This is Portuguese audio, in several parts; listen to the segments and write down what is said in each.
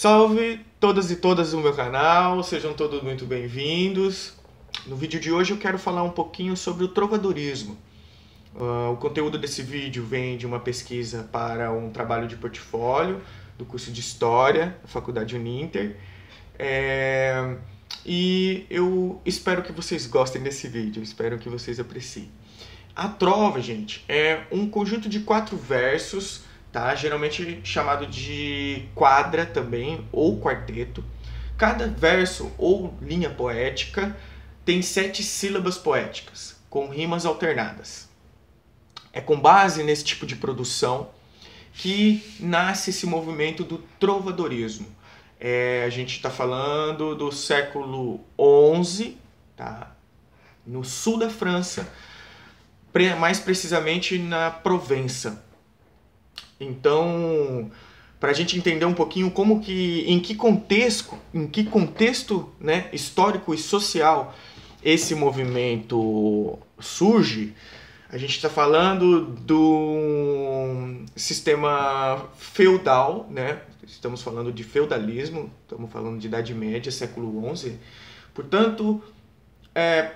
Salve todas e todas do meu canal, sejam todos muito bem-vindos. No vídeo de hoje eu quero falar um pouquinho sobre o trovadorismo. O conteúdo desse vídeo vem de uma pesquisa para um trabalho de portfólio do curso de História da Faculdade Uninter. E eu espero que vocês gostem desse vídeo, espero que vocês apreciem. A trova, gente, é um conjunto de 4 versos, tá? Geralmente chamado de quadra também, ou quarteto. Cada verso ou linha poética tem 7 sílabas poéticas, com rimas alternadas. É com base nesse tipo de produção que nasce esse movimento do trovadorismo. A gente está falando do século XI, tá? No sul da França, mais precisamente na Provença. Então, para a gente entender um pouquinho em que contexto, né, histórico e social esse movimento surge, a gente está falando do sistema feudal, né? Estamos falando de feudalismo, estamos falando de Idade Média, século XI. Portanto,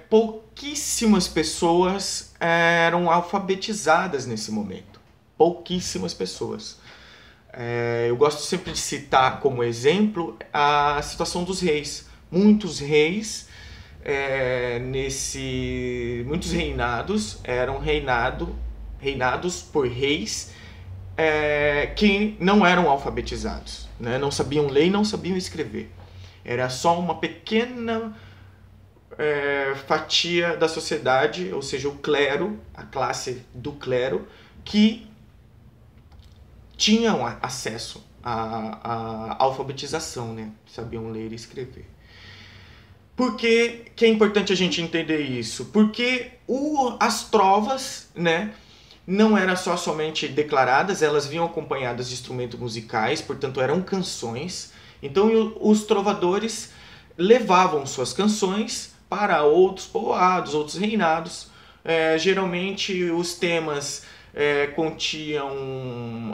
pouquíssimas pessoas eram alfabetizadas nesse momento. Pouquíssimas pessoas. Eu gosto sempre de citar como exemplo a situação dos reis. Muitos reis, muitos reinados eram reinados por reis que não eram alfabetizados, né? Não sabiam ler e não sabiam escrever. Era só uma pequena fatia da sociedade, ou seja, o clero, a classe do clero, que tinham acesso à alfabetização, né? Sabiam ler e escrever. Por que é importante a gente entender isso? Porque as trovas, né, não eram somente declaradas, elas vinham acompanhadas de instrumentos musicais, portanto eram canções. Então os trovadores levavam suas canções para outros povoados, outros reinados. Geralmente os temas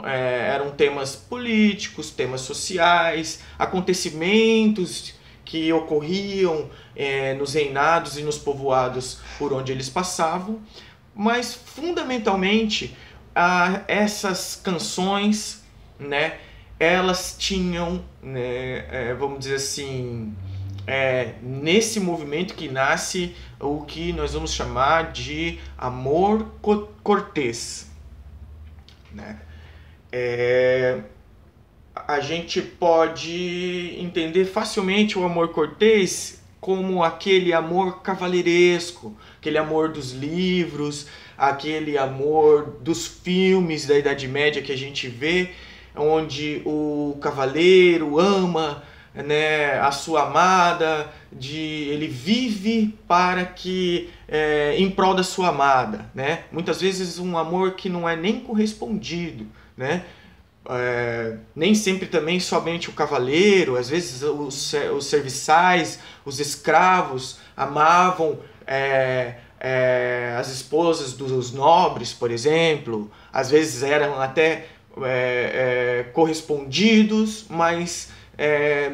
eram temas políticos, temas sociais, acontecimentos que ocorriam nos reinados e nos povoados por onde eles passavam. Mas fundamentalmente essas canções, né, elas tinham, né, vamos dizer assim, nesse movimento que nasce o que nós vamos chamar de amor cortês, né? A gente pode entender facilmente o amor cortês como aquele amor cavalheiresco, aquele amor dos livros, aquele amor dos filmes da Idade Média que a gente vê, onde o cavaleiro ama, né, a sua amada, ele vive para que em prol da sua amada, né? Muitas vezes um amor que não é nem correspondido, né? Nem sempre também somente o cavaleiro, às vezes os serviçais, os escravos amavam as esposas dos nobres, por exemplo. Às vezes eram até correspondidos, mas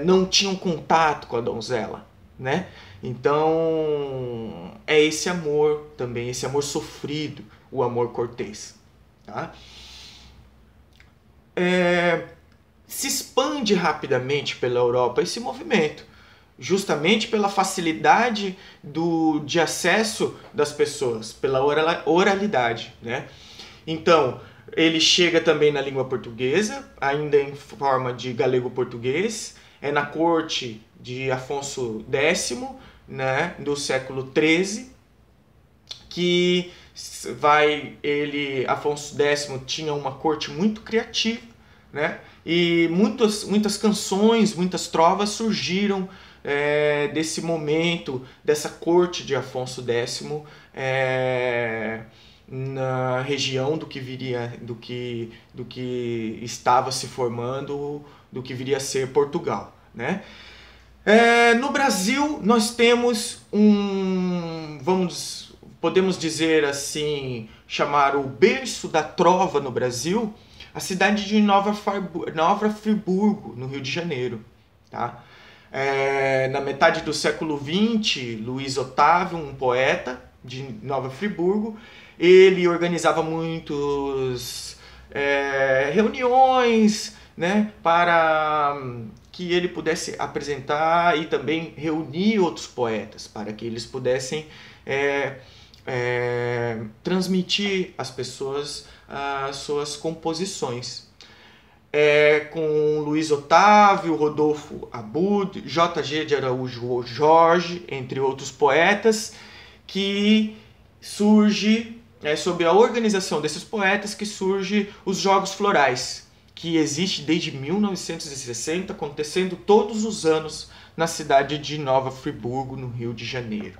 não tinham contato com a donzela, né? Então é esse amor também, esse amor sofrido, o amor cortês, tá? Se expande rapidamente pela Europa esse movimento, justamente pela facilidade de acesso das pessoas, pela oralidade, né? Então, ele chega também na língua portuguesa, ainda em forma de galego-português, na corte de Afonso X, né, do século XIII, que Afonso X tinha uma corte muito criativa, né? E muitas canções, muitas trovas surgiram desse momento, dessa corte de Afonso X, na região do que estava se formando, do que viria a ser Portugal, né? No Brasil nós temos podemos dizer assim, chamar o berço da trova no Brasil, a cidade de Nova Friburgo, no Rio de Janeiro. Tá? Na metade do século XX, Luiz Otávio, um poeta de Nova Friburgo, ele organizava muitos reuniões, né, para que ele pudesse apresentar e também reunir outros poetas, para que eles pudessem transmitir às pessoas as suas composições. Com Luiz Otávio, Rodolfo Abud, J.G. de Araújo Jorge, entre outros poetas, que surge, sob a organização desses poetas, que surge os Jogos Florais, que existe desde 1960, acontecendo todos os anos na cidade de Nova Friburgo, no Rio de Janeiro.